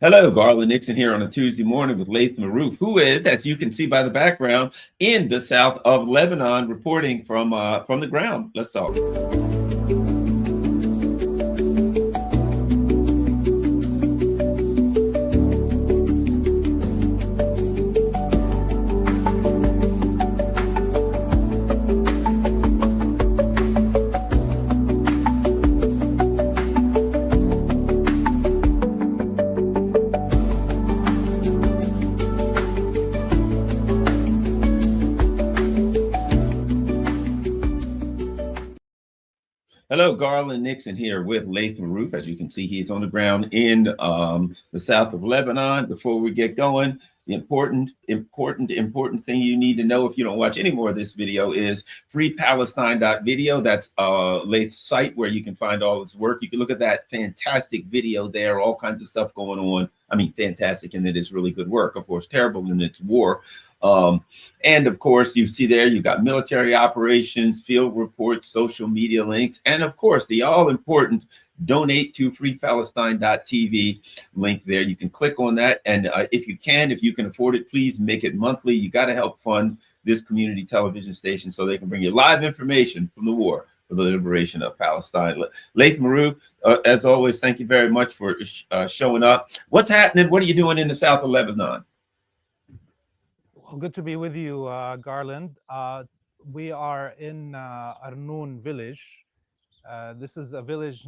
Hello, Garland Nixon here on a Tuesday morning with Laith Marouf, who is, as you can see by the background, in the south of Lebanon, reporting from the ground. Let's talk. Hello, Garland Nixon here with Laith Marouf. As you can see, he's on the ground in the south of Lebanon. Before we get going, the important thing you need to know if you don't watch any more of this video is freepalestine.video. That's Laith's site where you can find all his work. You can look at that fantastic video there, all kinds of stuff going on. I mean, fantastic in that it's really good work. Of course, terrible in its war. And of course, you see there, you've got military operations, field reports, social media links, and of course, the all-important donate to freepalestine.tv link there. You can click on that. And if you can afford it, please make it monthly. You got to help fund this community television station so they can bring you live information from the war for the liberation of Palestine. Laith Marouf, as always, thank you very much for showing up. What's happening? What are you doing in the south of Lebanon? Well, good to be with you, Garland. We are in Arnoun village. This is a village,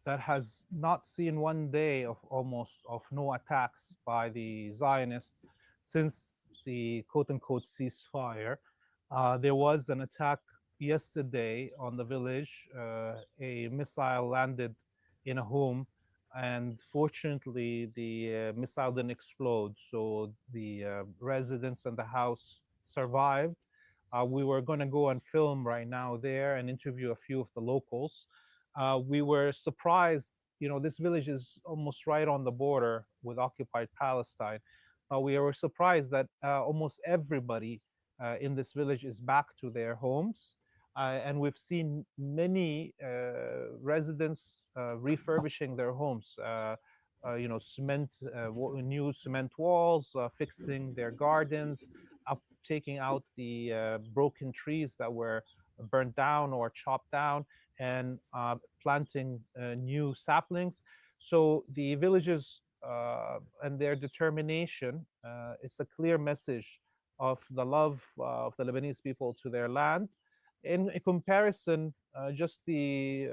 that has not seen one day of no attacks by the Zionists since the quote-unquote ceasefire. There was an attack yesterday on the village. A missile landed in a home, and fortunately the missile didn't explode, so the residents and the house survived. We were going to go and film right now there and interview a few of the locals. We were surprised, this village is almost right on the border with occupied Palestine. We were surprised that almost everybody in this village is back to their homes. And we've seen many residents refurbishing their homes, new cement walls, fixing their gardens, taking out the broken trees that were burnt down or chopped down, and planting new saplings. So the villagers and their determination, it's a clear message of the love of the Lebanese people to their land. In comparison, just the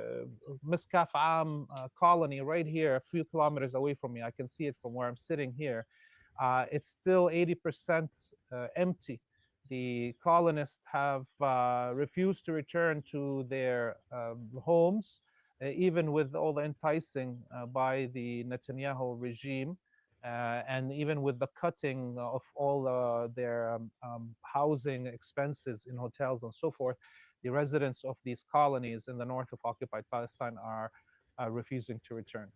Miskaf Am colony right here, a few kilometers away from me, I can see it from where I'm sitting here. It's still 80% empty. The colonists have refused to return to their homes, even with all the enticing by the Netanyahu regime. And even with the cutting of all their housing expenses in hotels and so forth, the residents of these colonies in the north of occupied Palestine are refusing to return.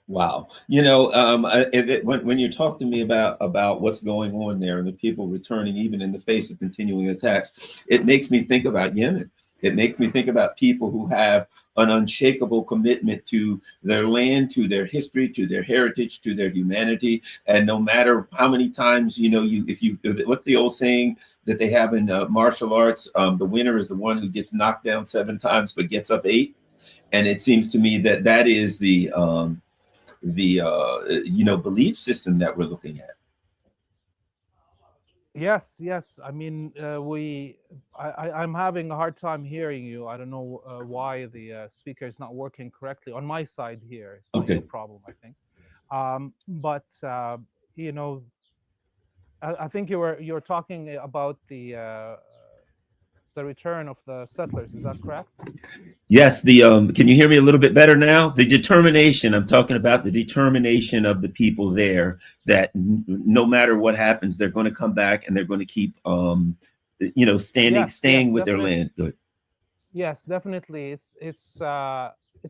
Wow. When you talk to me about what's going on there and the people returning, even in the face of continuing attacks, it makes me think about Yemen. It makes me think about people who have an unshakable commitment to their land, to their history, to their heritage, to their humanity. And no matter how many times, what's the old saying that they have in martial arts, the winner is the one who gets knocked down 7 times but gets up 8. And it seems to me that that is the belief system that we're looking at. Yes, yes. I mean, I'm having a hard time hearing you. I don't know why the speaker is not working correctly on my side here. It's not your Okay. problem, I think. But you know, I think you're talking about the return of the settlers. Is that correct? Yes, can you hear me a little bit better now? The determination, I'm talking about the determination of the people there that no matter what happens, they're going to come back and they're going to keep, Yes, yes, staying with their definitely. land. Good. Yes, definitely. It's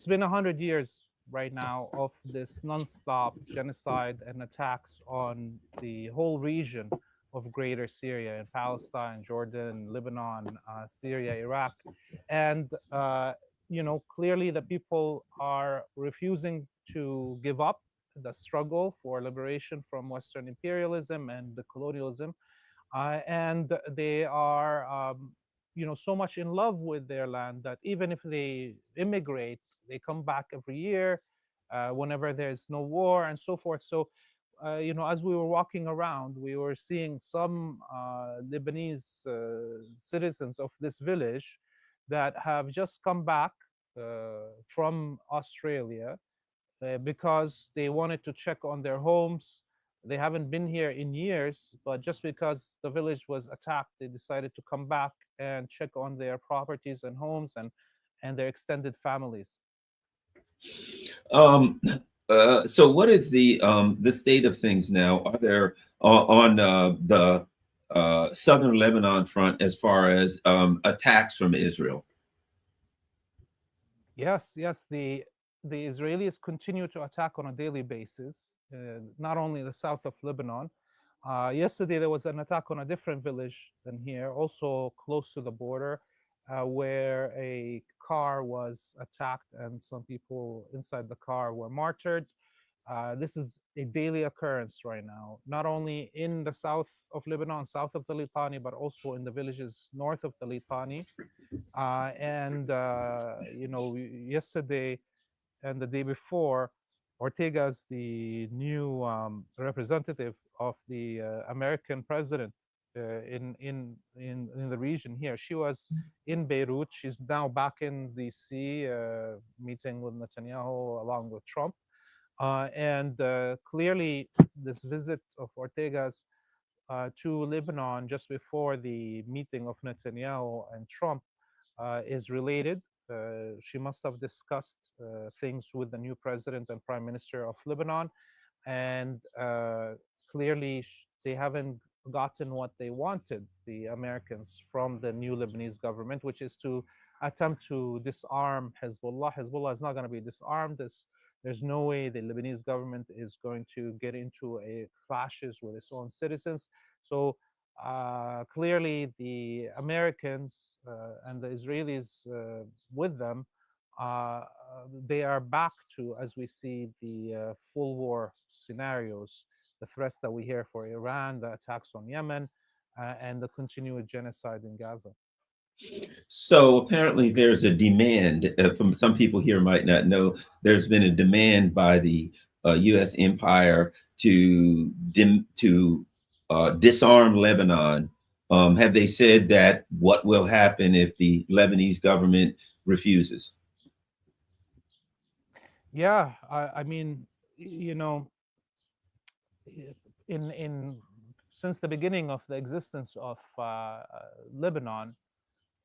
been 100 years right now of this nonstop genocide and attacks on the whole region of Greater Syria and Palestine, Jordan, Lebanon, Syria, Iraq, and clearly the people are refusing to give up. the struggle for liberation from Western imperialism and the colonialism, and they are so much in love with their land that even if they immigrate, they come back every year whenever there's no war and so forth. So as we were walking around, we were seeing some Lebanese citizens of this village that have just come back from Australia because they wanted to check on their homes. They haven't been here in years, but just because the village was attacked, they decided to come back and check on their properties and homes and their extended families. Um, so what is the state of things now? Are there on the southern Lebanon front as far as attacks from Israel? Yes, yes, the Israelis continue to attack on a daily basis, not only the south of Lebanon. Yesterday, there was an attack on a different village than here, also close to the border, where a car was attacked and some people inside the car were martyred. This is a daily occurrence right now, not only in the south of Lebanon, south of the Litani, but also in the villages north of the Litani. And yesterday and the day before, Ortega's the new representative of the American president in the region here. She was in Beirut. She's now back in D.C. Meeting with Netanyahu along with Trump. And clearly, this visit of Ortega's to Lebanon just before the meeting of Netanyahu and Trump is related. She must have discussed things with the new president and prime minister of Lebanon, and clearly they haven't gotten what they wanted, the Americans, from the new Lebanese government, which is to attempt to disarm Hezbollah. Hezbollah is not going to be disarmed. There's no way the Lebanese government is going to get into a clashes with its own citizens. So clearly, the Americans and the Israelis with them, they are back to, as we see, the full war scenarios, the threats that we hear for Iran, the attacks on Yemen, and the continued genocide in Gaza. So apparently, there's a demand from some people here might not know. There's been a demand by the U.S. empire to disarm Lebanon. Have they said that what will happen if the Lebanese government refuses? Yeah, I mean, in since the beginning of the existence of Lebanon,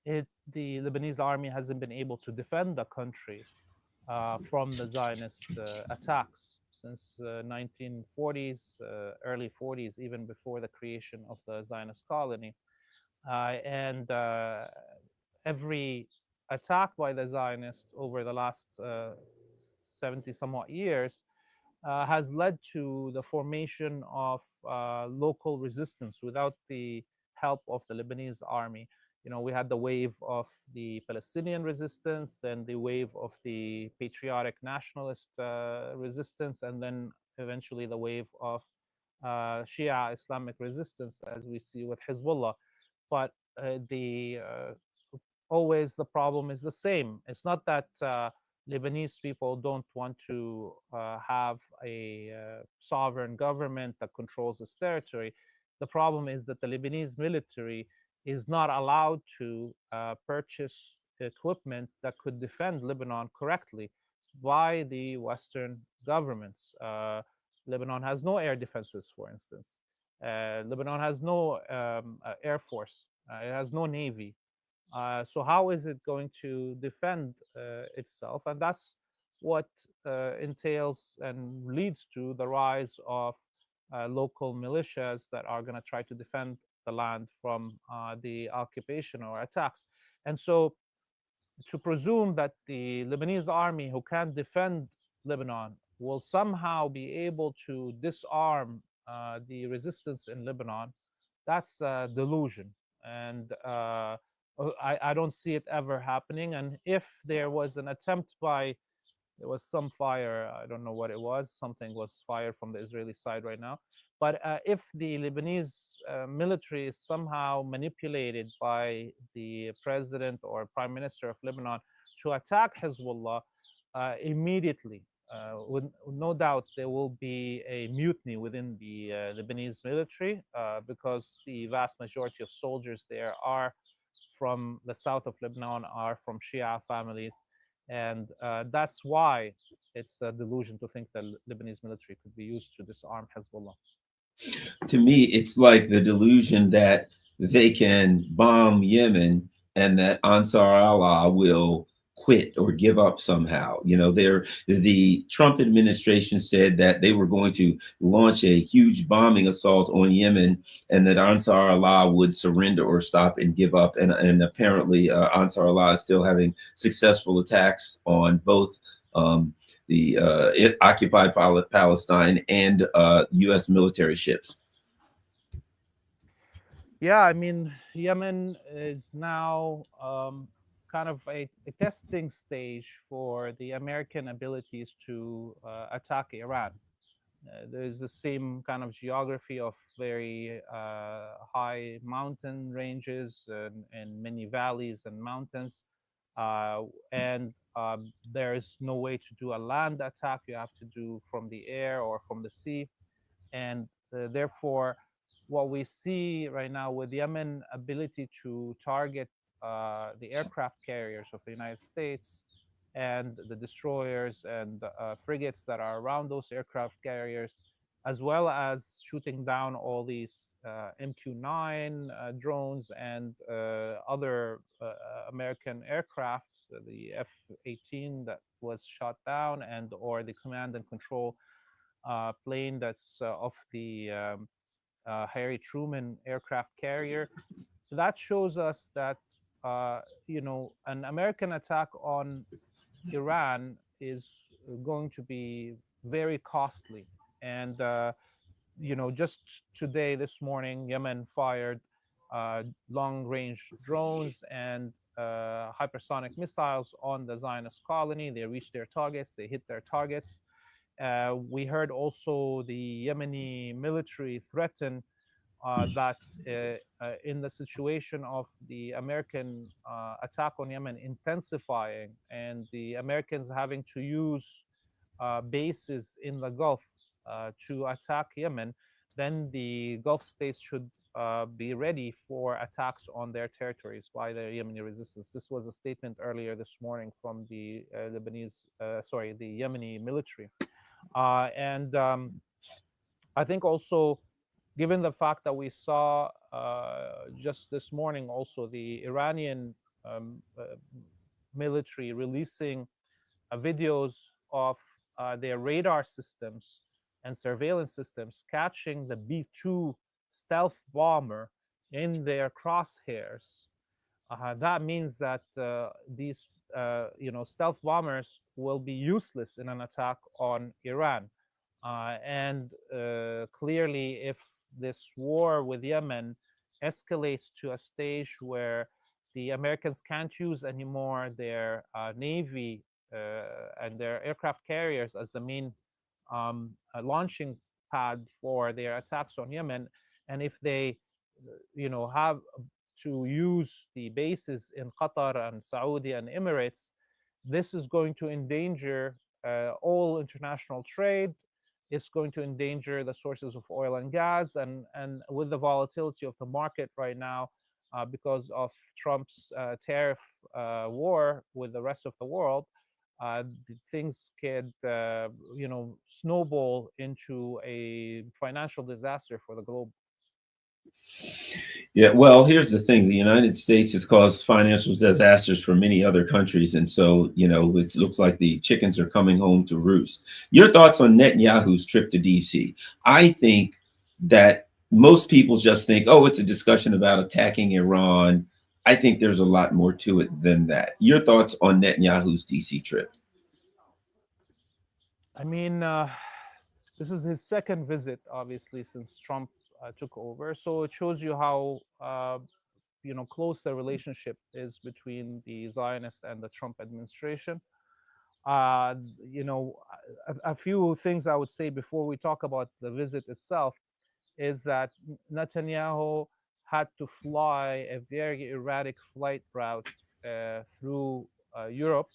the Lebanese army hasn't been able to defend the country from the Zionist attacks since 1940s, early 40s, even before the creation of the Zionist colony. And every attack by the Zionists over the last 70 somewhat years has led to the formation of local resistance without the help of the Lebanese army. We had the wave of the Palestinian resistance, then the wave of the patriotic nationalist resistance, and then eventually the wave of Shia Islamic resistance, as we see with Hezbollah. But the always the problem is the same. It's not that Lebanese people don't want to have a sovereign government that controls its territory. The problem is that the Lebanese military is not allowed to purchase equipment that could defend Lebanon correctly by the Western governments. Lebanon has no air defenses, for instance. Lebanon has no air force. It has no navy. So how is it going to defend itself? And that's what entails and leads to the rise of local militias that are going to try to defend the land from the occupation or attacks. And so to presume that the Lebanese army, who can't defend Lebanon, will somehow be able to disarm the resistance in Lebanon, that's a delusion. And I don't see it ever happening. And if there was an attempt by There was some fire. I don't know what it was. Something was fired from the Israeli side right now. But if the Lebanese military is somehow manipulated by the president or prime minister of Lebanon to attack Hezbollah immediately, with no doubt there will be a mutiny within the Lebanese military, because the vast majority of soldiers there are from the south of Lebanon, are from Shia families, and that's why it's a delusion to think that Lebanese military could be used to disarm Hezbollah. To me, it's like the delusion that they can bomb Yemen and that Ansar Allah will quit or give up somehow. The Trump administration said that they were going to launch a huge bombing assault on Yemen and that Ansar Allah would surrender or stop and give up. And apparently, Ansar Allah is still having successful attacks on both. The occupied Palestine and U.S. military ships. Yeah, I mean, Yemen is now kind of a testing stage for the American abilities to attack Iran. There's the same kind of geography of very high mountain ranges and many valleys and mountains. And there is no way to do a land attack. You have to do from the air or from the sea. And therefore, what we see right now with Yemen ability to target the aircraft carriers of the United States and the destroyers and frigates that are around those aircraft carriers, as well as shooting down all these MQ-9 drones and other American aircraft, the F-18 that was shot down, and or the command and control plane that's of the Harry Truman aircraft carrier. That shows us that an American attack on Iran is going to be very costly. And just today, this morning, Yemen fired long-range drones and hypersonic missiles on the Zionist colony. They reached their targets. They hit their targets. We heard also the Yemeni military threaten that in the situation of the American attack on Yemen intensifying and the Americans having to use bases in the Gulf to attack Yemen, then the Gulf states should be ready for attacks on their territories by the Yemeni resistance. This was a statement earlier this morning from the the Yemeni military. And I think also, given the fact that we saw just this morning also the Iranian military releasing videos of their radar systems and surveillance systems catching the B-2 stealth bomber in their crosshairs, that means that these stealth bombers will be useless in an attack on Iran. And clearly, if this war with Yemen escalates to a stage where the Americans can't use anymore their navy and their aircraft carriers as the main launching pad for their attacks on Yemen, and if they, have to use the bases in Qatar and Saudi and Emirates, this is going to endanger all international trade. It's going to endanger the sources of oil and gas, and with the volatility of the market right now, because of Trump's tariff war with the rest of the world, things could, snowball into a financial disaster for the globe. Yeah, well, here's the thing. The United States has caused financial disasters for many other countries. And so, it looks like the chickens are coming home to roost. Your thoughts on Netanyahu's trip to DC? I think that most people just think, oh, it's a discussion about attacking Iran. I think there's a lot more to it than that. Your thoughts on Netanyahu's DC trip? I mean, this is his second visit, obviously, since Trump took over. So it shows you how close the relationship is between the Zionist and the Trump administration. Uh, you know, a few things I would say before we talk about the visit itself is that Netanyahu had to fly a very erratic flight route through Europe,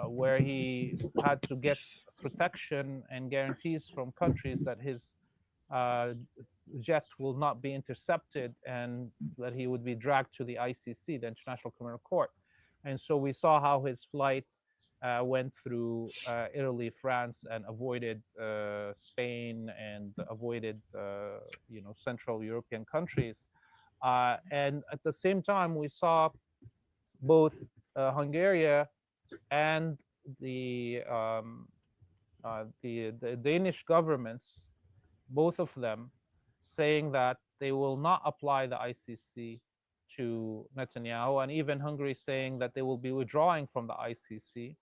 where he had to get protection and guarantees from countries that his uh, jet will not be intercepted and that he would be dragged to the ICC, the International Criminal Court. And so we saw how his flight went through Italy, France, and avoided Spain and avoided Central European countries. And at the same time, we saw both Hungary and the the Danish governments, both of them, saying that they will not apply the ICC to Netanyahu, and even Hungary saying that they will be withdrawing from the ICC.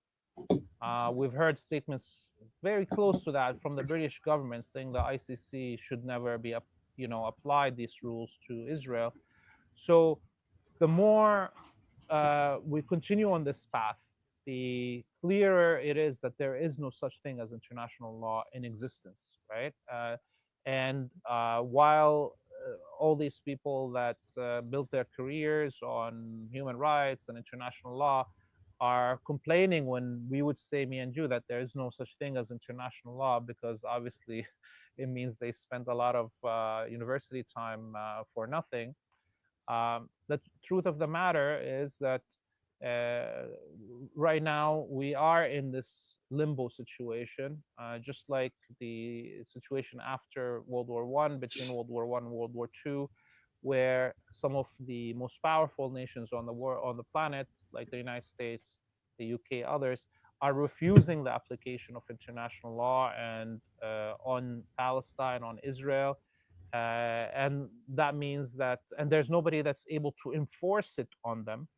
We've heard statements very close to that from the British government saying the ICC should never be, applied these rules to Israel. So the more we continue on this path, the clearer it is that there is no such thing as international law in existence, right? And while all these people that built their careers on human rights and international law are complaining when we would say, me and you, that there is no such thing as international law, because obviously it means they spent a lot of university time for nothing. The truth of the matter is that uh, right now we are in this limbo situation, just like the situation after World War One, between World War One and World War Two, where some of the most powerful nations on the planet, like the United States, the UK, others, are refusing the application of international law and on Palestine, on Israel, and that means that, and there's nobody that's able to enforce it on them.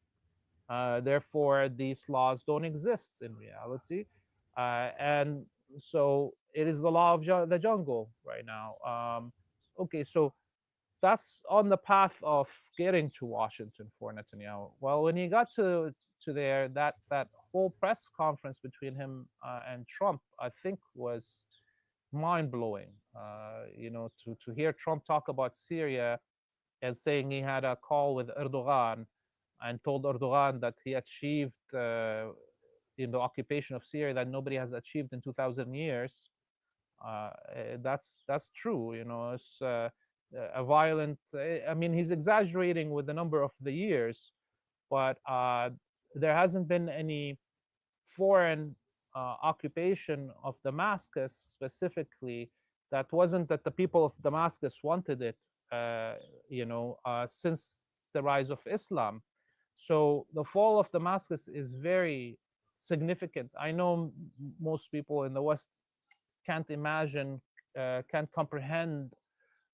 Therefore, these laws don't exist in reality, and so it is the law of the jungle right now. Okay, so that's on the path of getting to Washington for Netanyahu. Well, when he got to there, that whole press conference between him and Trump, I think, was mind blowing. To hear Trump talk about Syria and saying he had a call with Erdogan and told Erdogan that he achieved in the occupation of Syria that nobody has achieved in 2,000 years. That's true. It's a violent. I mean, he's exaggerating with the number of the years, but there hasn't been any foreign occupation of Damascus specifically that wasn't that the people of Damascus wanted it, since the rise of Islam. So the fall of Damascus is very significant. I know most people in the West can't imagine, can't comprehend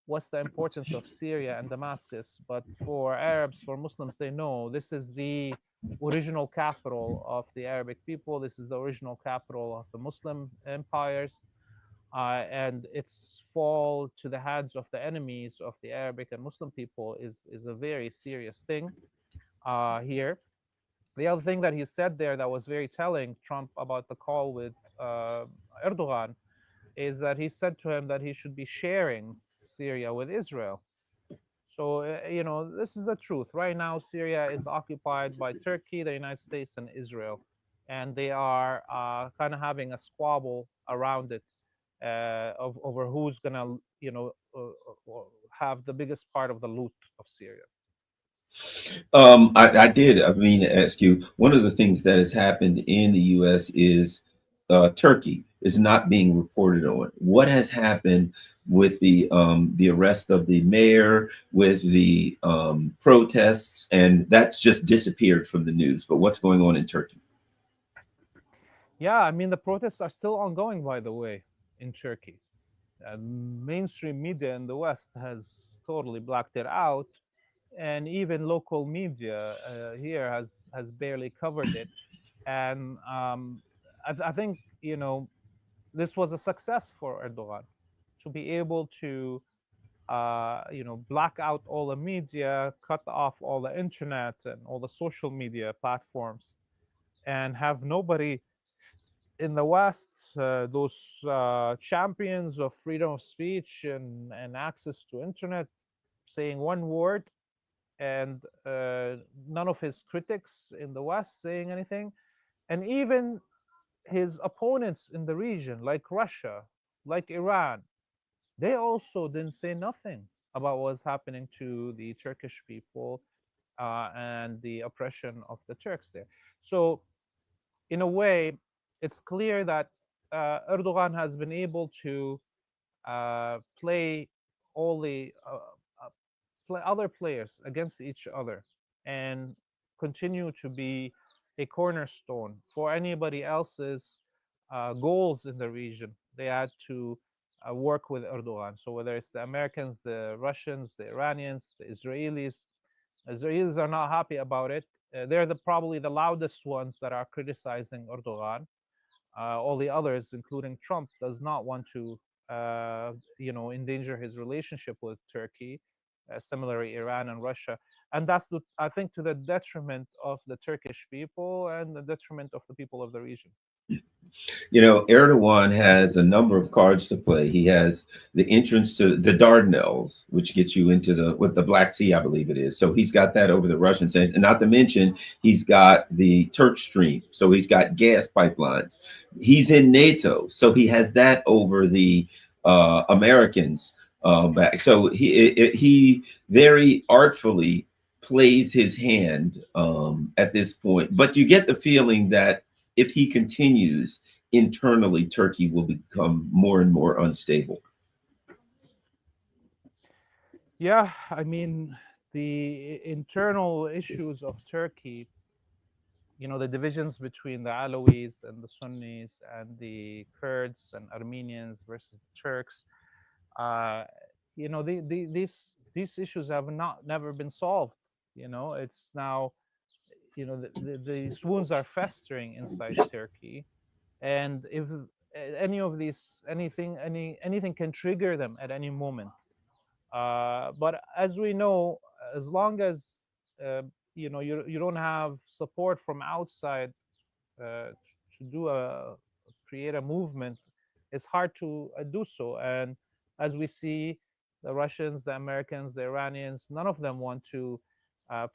what's the importance of Syria and Damascus. But for Arabs, for Muslims, they know this is the original capital of the Arabic people. This is the original capital of the Muslim empires. And its fall to the hands of the enemies of the Arabic and Muslim people is a very serious thing here. The other thing that he said there that was very telling, Trump, about the call with Erdogan, is that he said to him that he should be sharing Syria with Israel. So, this is the truth. Right now, Syria is occupied by Turkey, the United States, and Israel. And they are kind of having a squabble around it over who's going to, have the biggest part of the loot of Syria. I did. I mean, to ask you, one of the things that has happened in the U.S. is Turkey is not being reported on. What has happened with the arrest of the mayor, with the protests, and that's just disappeared from the news. But what's going on in Turkey? Yeah, I mean, the protests are still ongoing, by the way, in Turkey. Mainstream media in the West has totally blacked it out, and even local media here has barely covered it. And I think this was a success for Erdogan to be able to black out all the media, cut off all the internet and all the social media platforms, and have nobody in the West, those champions of freedom of speech and access to internet, saying one word, and none of his critics in the West saying anything, and even his opponents in the region, like Russia, like Iran, they also didn't say nothing about what was happening to the Turkish people and the oppression of the Turks there. So, in a way, it's clear that Erdogan has been able to play all the play other players against each other and continue to be a cornerstone for anybody else's goals in the region. They had to work with Erdogan. So whether it's the Americans, the Russians, the Iranians, the Israelis are not happy about it. They're probably the loudest ones that are criticizing Erdogan. All the others, including Trump, does not want to, endanger his relationship with Turkey. Similarly, Iran and Russia, and that's, I think, to the detriment of the Turkish people and the detriment of the people of the region. You know, Erdogan has a number of cards to play. He has the entrance to the Dardanelles, which gets you into the Black Sea, I believe it is. So he's got that over the Russian sands, and not to mention he's got the Turk Stream. So he's got gas pipelines. He's in NATO, so he has that over the Americans back. So he very artfully plays his hand at this point. But you get the feeling that if he continues internally, Turkey will become more and more unstable. Yeah, I mean, the internal issues of Turkey, the divisions between the Alawis and the Sunnis and the Kurds and Armenians versus the Turks, uh, these issues have not never been solved. It's now, these wounds are festering inside Turkey, and if any of these anything can trigger them at any moment. But as we know, as long as you don't have support from outside to do a create a movement, it's hard to do so. And as we see, the Russians, the Americans, the Iranians, none of them want to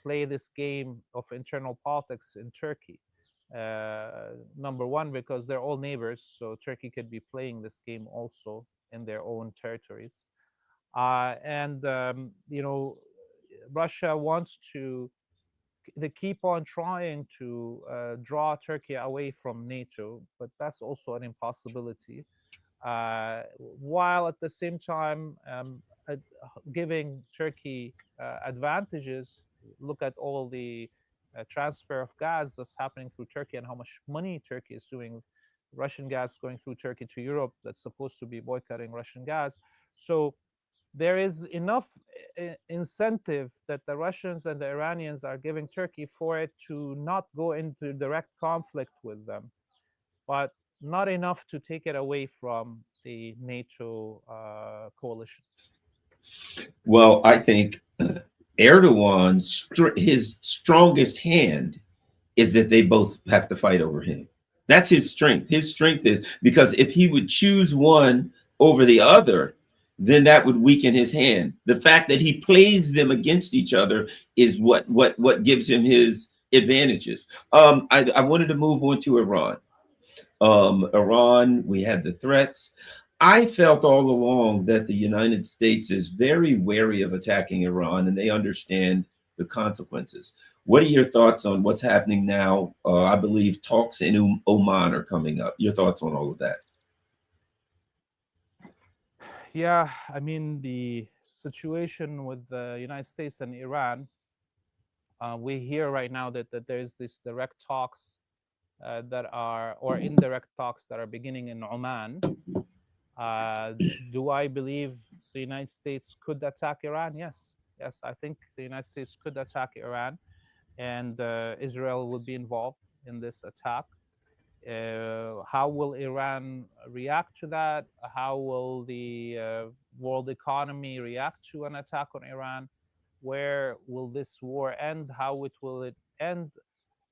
play this game of internal politics in Turkey. Number one, because they're all neighbors, so Turkey could be playing this game also in their own territories. And Russia wants to they keep on trying to draw Turkey away from NATO, but that's also an impossibility. While at the same time giving Turkey advantages. Look at all the transfer of gas that's happening through Turkey and how much money Turkey is doing. Russian gas going through Turkey to Europe that's supposed to be boycotting Russian gas. So there is enough incentive that the Russians and the Iranians are giving Turkey for it to not go into direct conflict with them, but not enough to take it away from the NATO coalition. Well, I think Erdogan's his strongest hand is that they both have to fight over him. That's his strength. His strength is because if he would choose one over the other, then that would weaken his hand. The fact that he plays them against each other is what gives him his advantages. I wanted to move on to Iran. Iran, we had the threats. I felt all along that the United States is very wary of attacking Iran and they understand the consequences. What are your thoughts on what's happening now? I believe talks in Oman are coming up. Your thoughts on all of that? Yeah, I mean, the situation with the United States and Iran, we hear right now that there's this direct talks that are, or indirect talks that are beginning in Oman. Uh, do I believe the United States could attack Iran? Yes. Yes, I think the United States could attack Iran, and Israel would be involved in this attack. How will Iran react to that? How will the world economy react to an attack on Iran? Where will this war end? How it will it end?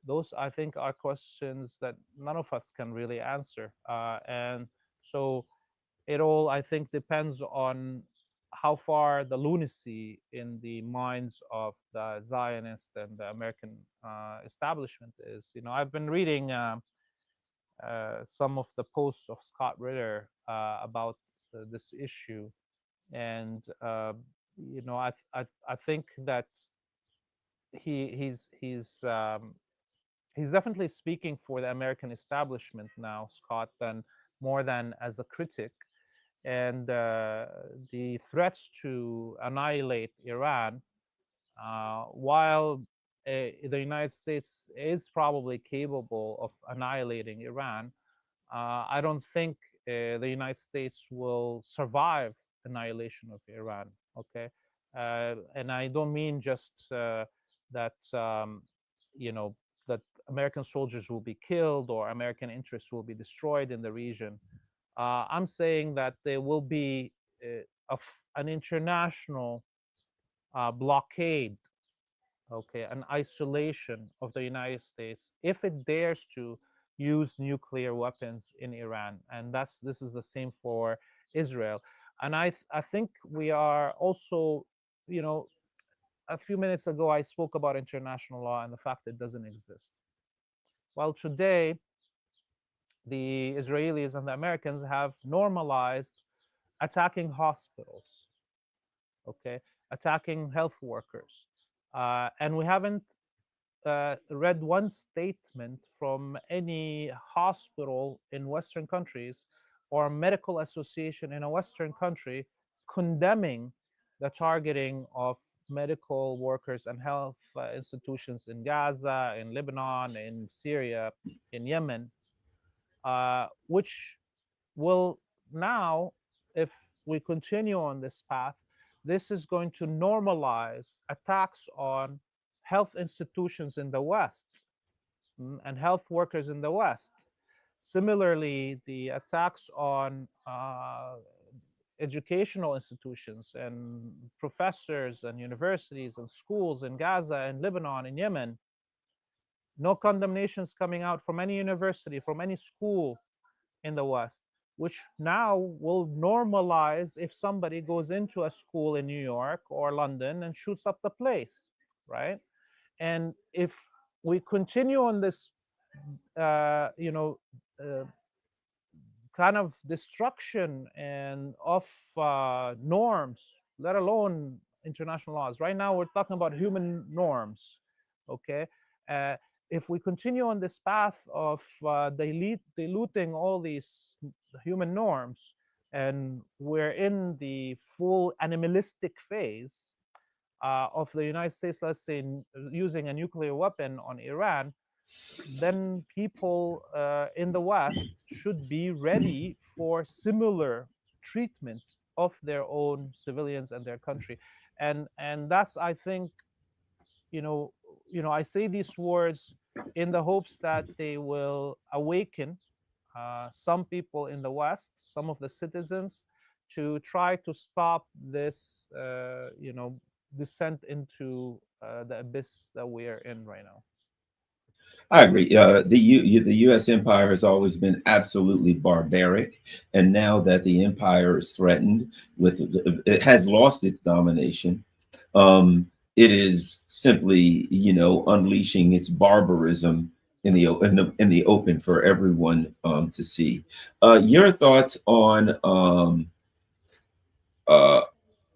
those I think are questions that none of us can really answer. And so it all, I think, depends on how far the lunacy in the minds of the Zionist and the American establishment is. I've been reading some of the posts of Scott Ritter about this issue, and I think that he's definitely speaking for the American establishment now, Scott, than more than as a critic. And the threats to annihilate Iran, while the United States is probably capable of annihilating Iran, I don't think the United States will survive annihilation of Iran. Okay, and I don't mean just that you know that American soldiers will be killed or American interests will be destroyed in the region. I'm saying that there will be an international blockade, okay, an isolation of the United States if it dares to use nuclear weapons in Iran, and this is the same for Israel. And I think we are also, you know, a few minutes ago I spoke about international law and the fact it doesn't exist. Well, today the Israelis and the Americans have normalized attacking hospitals, okay, attacking health workers, and we haven't read one statement from any hospital in Western countries or medical association in a Western country condemning the targeting of medical workers and health institutions in Gaza, in Lebanon, in Syria, in Yemen, which will now, if we continue on this path, this is going to normalize attacks on health institutions in the West, and health workers in the West. Similarly, the attacks on educational institutions and professors and universities and schools in Gaza and Lebanon and Yemen, no condemnations coming out from any university, from any school in the West, which now will normalize if somebody goes into a school in New York or London and shoots up the place, right? And if we continue on this, uh, you know, uh, kind of destruction and of norms, let alone international laws. Right now, we're talking about human norms. Okay, uh, if we continue on this path of diluting all these human norms, and we're in the full animalistic phase of the United States, let's say, using a nuclear weapon on Iran, then people in the West should be ready for similar treatment of their own civilians and their country. And that's, I think, you know, I say these words in the hopes that they will awaken some people in the West, some of the citizens, to try to stop this, descent into the abyss that we are in right now. I agree. The U.S. empire has always been absolutely barbaric, and now that the empire is threatened with, it has lost its domination. Um, it is simply, unleashing its barbarism in the open for everyone to see. Your thoughts on uh,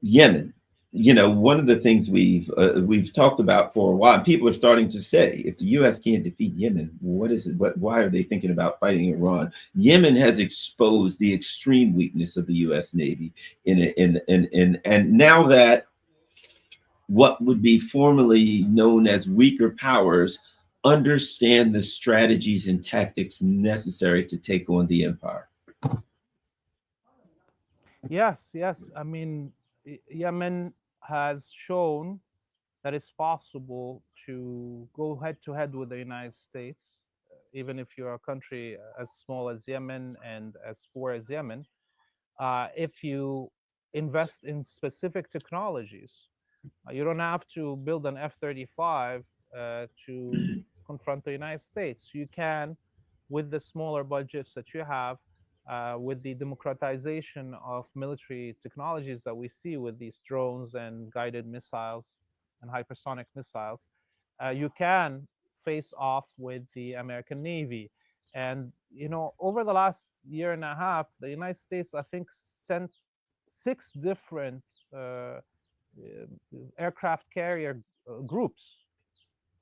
Yemen? One of the things we've talked about for a while, people are starting to say, if the U.S. can't defeat Yemen, what is it? Why are they thinking about fighting Iran? Yemen has exposed the extreme weakness of the U.S. Navy and now that what would be formerly known as weaker powers understand the strategies and tactics necessary to take on the empire. Yes, yes. I mean, Yemen has shown that it's possible to go head to head with the United States, even if you're a country as small as Yemen and as poor as Yemen, if you invest in specific technologies. You don't have to build an F-35 to confront the United States. You can, with the smaller budgets that you have, with the democratization of military technologies that we see with these drones and guided missiles and hypersonic missiles, you can face off with the American Navy. And over the last year and a half, the United States, I think, sent six different uh, aircraft carrier groups,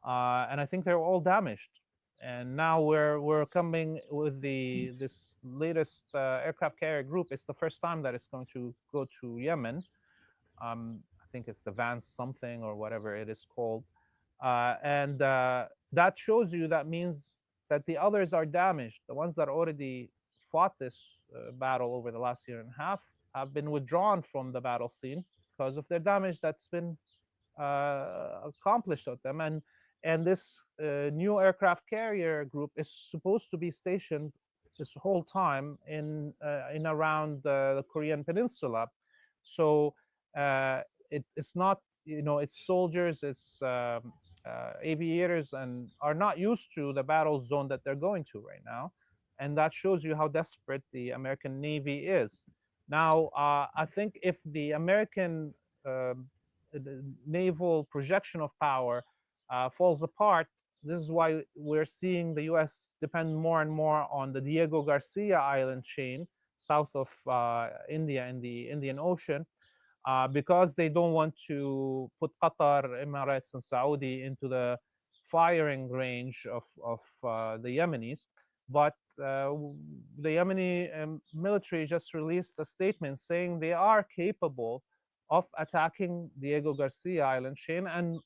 and I think they're all damaged. And now we're coming with the this latest aircraft carrier group. It's the first time that it's going to go to Yemen. I think it's the Vance something or whatever it is called, and that shows you, that means that the others are damaged. The ones that already fought this battle over the last year and a half have been withdrawn from the battle scene because of their damage that's been accomplished with them. And this new aircraft carrier group is supposed to be stationed this whole time in around the Korean Peninsula. So it's not, it's soldiers, it's aviators, and are not used to the battle zone that they're going to right now. And that shows you how desperate the American Navy is. Now, I think if the American naval projection of power falls apart, this is why we're seeing the U.S. depend more and more on the Diego Garcia island chain south of India in the Indian Ocean, because they don't want to put Qatar, Emirates, and Saudi into the firing range of the Yemenis. But the Yemeni military just released a statement saying they are capable of attacking Diego Garcia island chain. And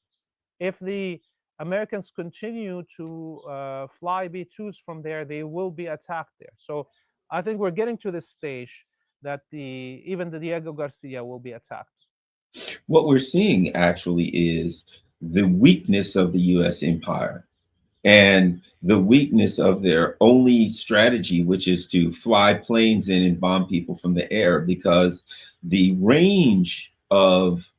if the Americans continue to fly B-2s from there, they will be attacked there. So I think we're getting to this stage that even the Diego Garcia will be attacked. What we're seeing actually is the weakness of the US empire and the weakness of their only strategy, which is to fly planes in and bomb people from the air, because the range of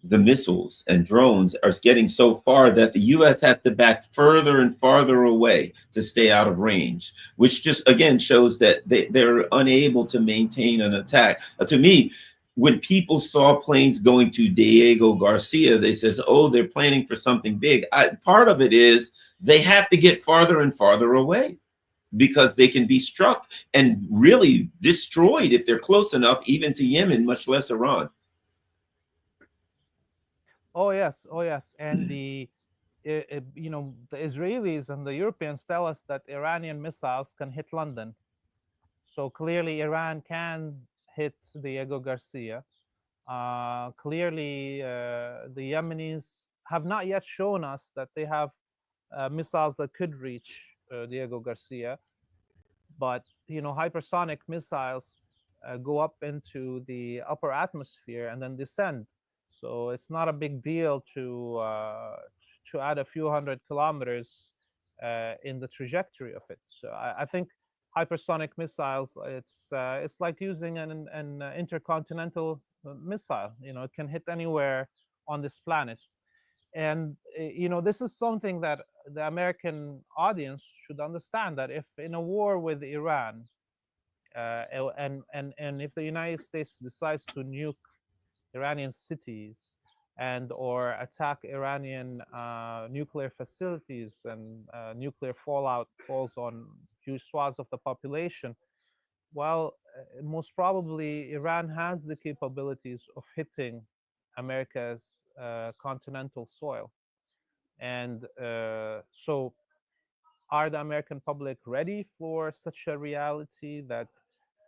the missiles and drones are getting so far that the US has to back further and farther away to stay out of range, which just again shows that they're unable to maintain an attack. To me, when people saw planes going to Diego Garcia, they says, oh, they're planning for something big. Part of it is they have to get farther and farther away because they can be struck and really destroyed if they're close enough, even to Yemen, much less Iran. Oh yes, oh yes, and the Israelis and the Europeans tell us that Iranian missiles can hit London. So clearly, Iran can hit Diego Garcia. Clearly, the Yemenis have not yet shown us that they have missiles that could reach Diego Garcia. But hypersonic missiles go up into the upper atmosphere and then descend. So it's not a big deal to add a few hundred kilometers in the trajectory of it. So I think hypersonic missiles, it's like using an intercontinental missile. It can hit anywhere on this planet. And this is something that the American audience should understand, that if in a war with Iran, and if the United States decides to nuke Iranian cities and or attack Iranian nuclear facilities, and nuclear fallout falls on huge swaths of the population, well, most probably Iran has the capabilities of hitting America's continental soil. And so, are the American public ready for such a reality, that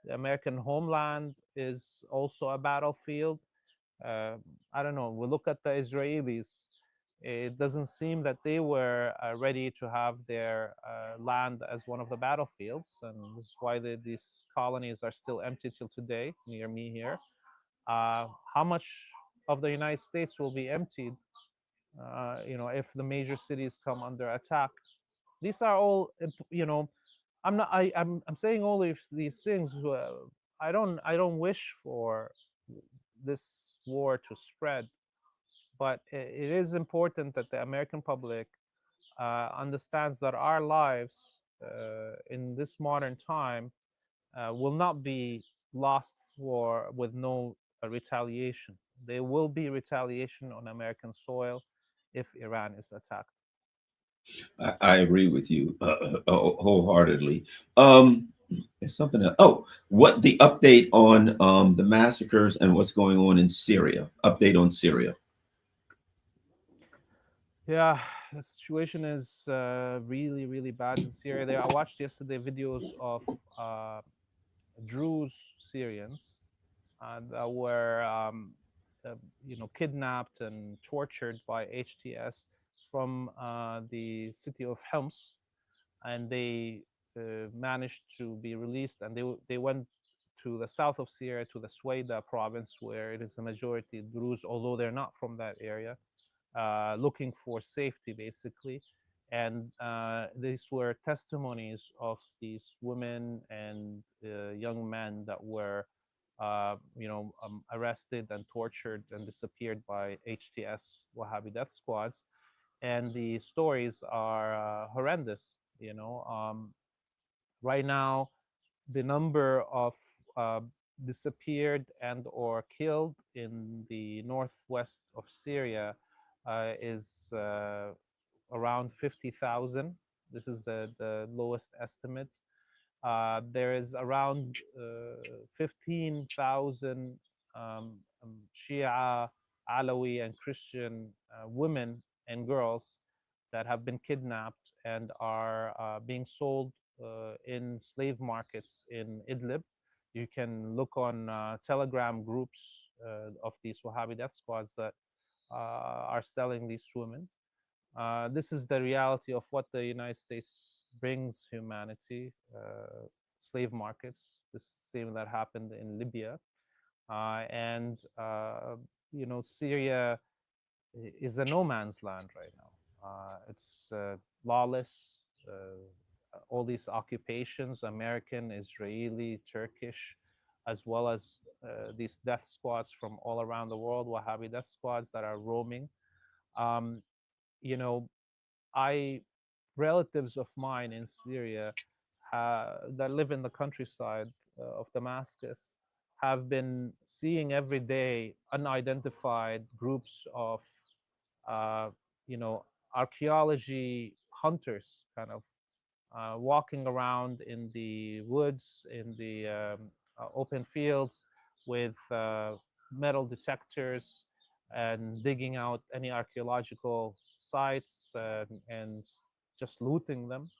the American homeland is also a battlefield? Uh, I don't know. We look at the Israelis. It doesn't seem that they were ready to have their land as one of the battlefields, and this is why these colonies are still empty till today near me here. How much of the United States will be emptied if the major cities come under attack? These are all, I'm not. I'm saying all of these things. I don't wish for this war to spread, but it is important that the American public understands that our lives in this modern time will not be lost for with no retaliation. There will be retaliation on American soil if Iran is attacked. I agree with you wholeheartedly. There's something else. Oh, what the update on the massacres and what's going on in Syria? Update on Syria. Yeah, the situation is really, really bad in Syria. There, I watched yesterday videos of uh, Druze Syrians that were, uh, kidnapped and tortured by HTS from the city of Homs, and they managed to be released, and they went to the south of Syria, to the Suwaida province, where it is a majority Druze, although they're not from that area, looking for safety, basically. And these were testimonies of these women and young men that were, arrested and tortured and disappeared by HTS Wahhabi death squads. And the stories are horrendous. Right now, the number of uh, disappeared and or killed in the northwest of Syria is around 50,000. This is the lowest estimate. There is around 15,000 Shia, Alawi, and Christian women and girls that have been kidnapped and are being sold in slave markets in Idlib. You can look on Telegram groups of these Wahhabi death squads that are selling these women. This is the reality of what the United States brings humanity. Slave markets, this same that happened in Libya. And Syria is a no man's land right now. It's lawless. All these occupations, American, Israeli, Turkish, as well as these death squads from all around the world, Wahhabi death squads that are roaming. Um, you know, I Relatives of mine in Syria that live in the countryside of Damascus have been seeing every day unidentified groups of uh, you know archaeology hunters, kind of walking around in the woods, in the open fields with metal detectors and digging out any archaeological sites and just looting them.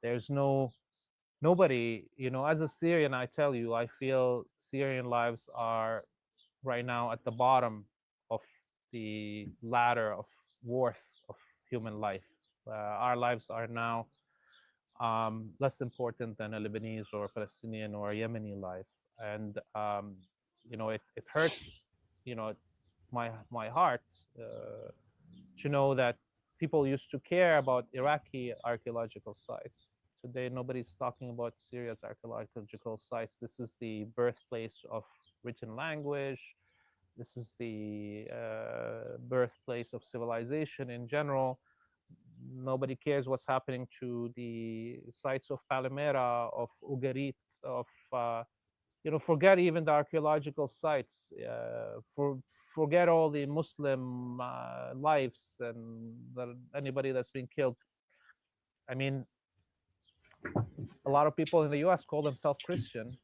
There's nobody, as a Syrian, I tell you, I feel Syrian lives are right now at the bottom of the ladder of worth of human life. Our lives are now less important than a Lebanese or a Palestinian or a Yemeni life. And it hurts, you know, my heart to know that people used to care about Iraqi archaeological sites. Today, nobody's talking about Syria's archaeological sites. This is the birthplace of written language. This is the birthplace of civilization in general. Nobody cares what's happening to the sites of Palmyra, of Ugarit, of forget even the archaeological sites. Forget all the Muslim lives and anybody that's been killed. I mean, a lot of people in the U.S. call themselves Christian,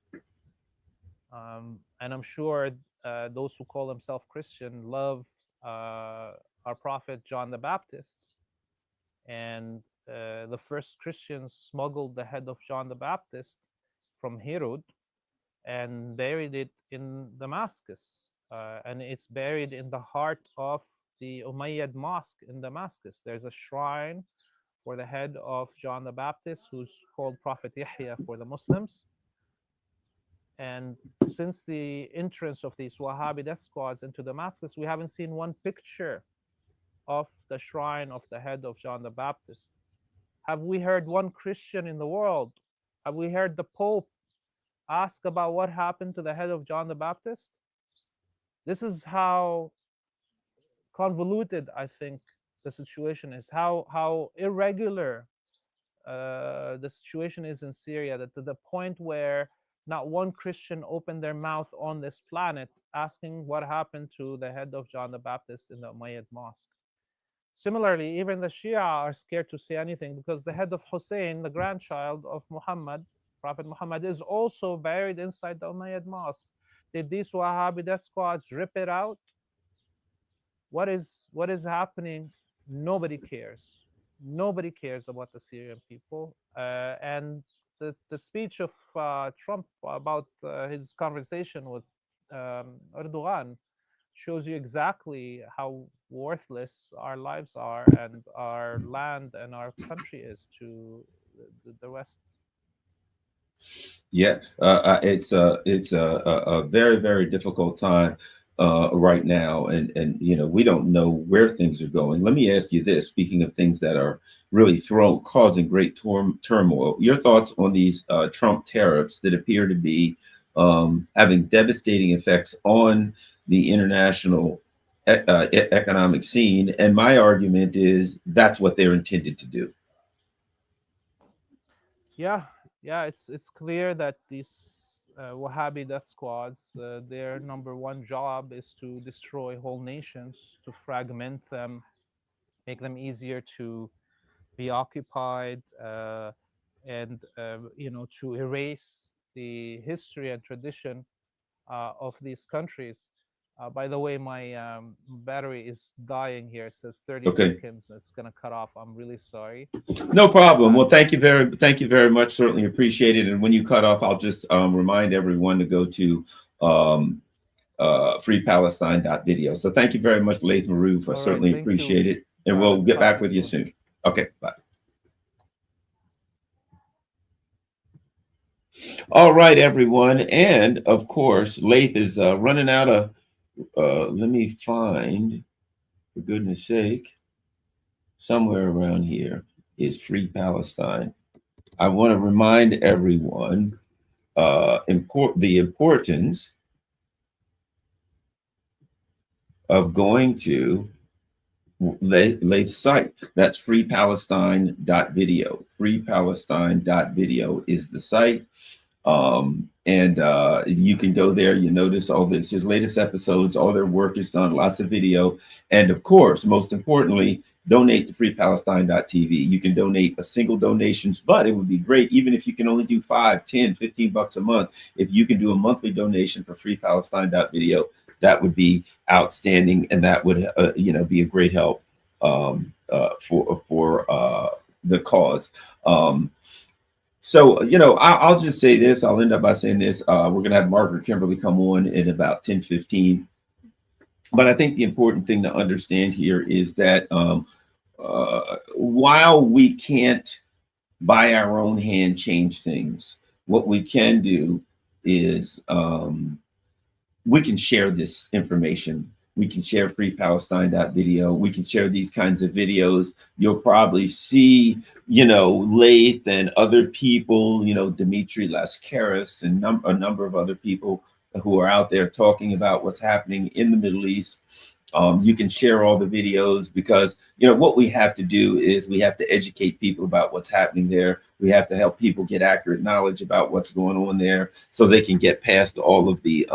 and I'm sure those who call themselves Christian love our prophet John the Baptist. And the first Christians smuggled the head of John the Baptist from Herod and buried it in Damascus. And it's buried in the heart of the Umayyad Mosque in Damascus. There's a shrine for the head of John the Baptist, who's called Prophet Yahya for the Muslims. And since the entrance of these Wahhabi death squads into Damascus, we haven't seen one picture of the shrine of the head of John the Baptist. Have we heard one Christian in the world? Have we heard the Pope ask about what happened to the head of John the Baptist? This is how convoluted I think the situation is, how irregular the situation is in Syria, that to the point where not one Christian opened their mouth on this planet asking what happened to the head of John the Baptist in the Umayyad mosque. Similarly, even the Shia are scared to say anything because the head of Hussein, the grandchild of Muhammad, Prophet Muhammad, is also buried inside the Umayyad mosque. Did these Wahhabi death squads rip it out? What is happening? Nobody cares. Nobody cares about the Syrian people. And the speech of Trump about his conversation with Erdogan shows you exactly how worthless our lives are and our land and our country is to the West. Yeah, it's a very very difficult time right now, and we don't know where things are going. Let me ask you this: speaking of things that are really causing great turmoil, your thoughts on these Trump tariffs that appear to be having devastating effects on the international economic scene? And my argument is that's what they're intended to do. Yeah, yeah, it's clear that these Wahhabi death squads, their number one job is to destroy whole nations, to fragment them, make them easier to be occupied, and to erase the history and tradition of these countries. By the way, my battery is dying here. It says 30 Okay. seconds. It's gonna cut off. I'm really sorry. No problem. Uh, Well, thank you very much. Certainly appreciate it. And when you cut off, I'll just remind everyone to go to um, freepalestine.video. So thank you very much, Laith Marouf. I all right, certainly thank you. appreciate it. And we'll get Talk back to you with you soon. soon. Okay, bye. All right, everyone. And of course, Laith is running out of, let me find, for goodness sake, somewhere around here is Free Palestine. I want to remind everyone the importance of going to Laith site. That's freepalestine.video. Freepalestine.video is the site. And you can go there. You notice all this, his latest episodes, all their work is done, lots of video. And of course, most importantly, donate to freepalestine.tv. You can donate a single donations, but it would be great even if you can only do 5, 10, 15 bucks a month. If you can do a monthly donation for freepalestine.video, that would be outstanding, and that would be a great help for the cause. So, I'll just say this. I'll end up by saying this. We're going to have Margaret Kimberly come on in about 10:15. But I think the important thing to understand here is that while we can't by our own hand change things, what we can do is we can share this information. We can share freepalestine.video. We can share these kinds of videos. You'll probably see, Laith and other people, Dimitri Lascaris and a number of other people who are out there talking about what's happening in the Middle East. You can share all the videos because, what we have to do is we have to educate people about what's happening there. We have to help people get accurate knowledge about what's going on there so they can get past all of the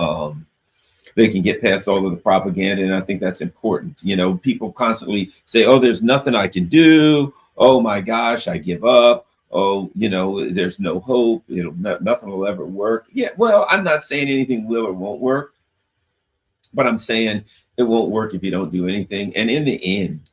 propaganda. And I think that's important. People constantly say, oh, there's nothing I can do. Oh my gosh, I give up. Oh, there's no hope. Nothing will ever work. Yeah, well, I'm not saying anything will or won't work, but I'm saying it won't work if you don't do anything. And in the end,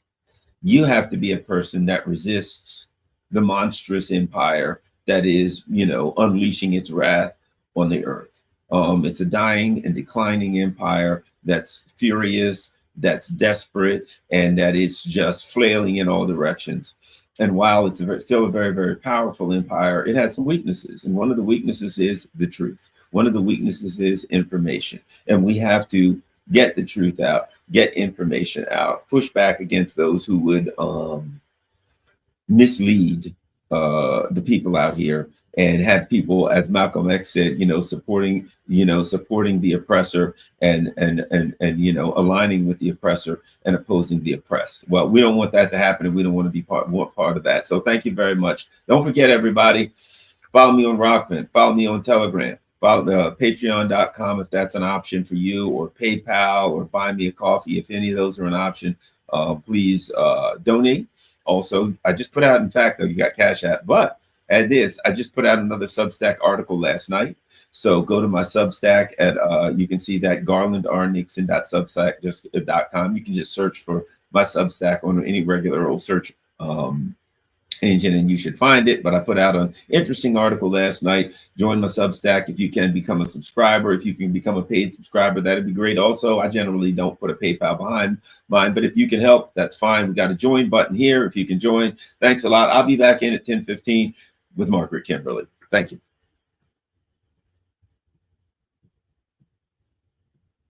you have to be a person that resists the monstrous empire that is, unleashing its wrath on the earth. It's a dying and declining empire that's furious, that's desperate, and that it's just flailing in all directions. And while it's still a very, very powerful empire, it has some weaknesses. And one of the weaknesses is the truth. One of the weaknesses is information. And we have to get the truth out, get information out, push back against those who would mislead the people out here and have people, as Malcolm X said, supporting the oppressor and aligning with the oppressor and opposing the oppressed. Well, we don't want that to happen, and we don't want to be part of that. So thank you very much. Don't forget, everybody, follow me on Rockman, follow me on Telegram, follow patreon.com if that's an option for you, or PayPal, or buy me a coffee. If any of those are an option, please donate. Also, I just put out, in fact, you got Cash App, but add this, I just put out another Substack article last night. So go to my Substack at, you can see that garlandrnixon.substack.com. You can just search for my Substack on any regular old search engine and you should find it. But I put out an interesting article last night. Join my Substack if you can become a subscriber. If you can become a paid subscriber, that'd be great. Also, I generally don't put a PayPal behind mine, but if you can help, that's fine. We got a join button here if you can join. Thanks a lot. I'll be back in at 10:15 with Margaret Kimberly. Thank you.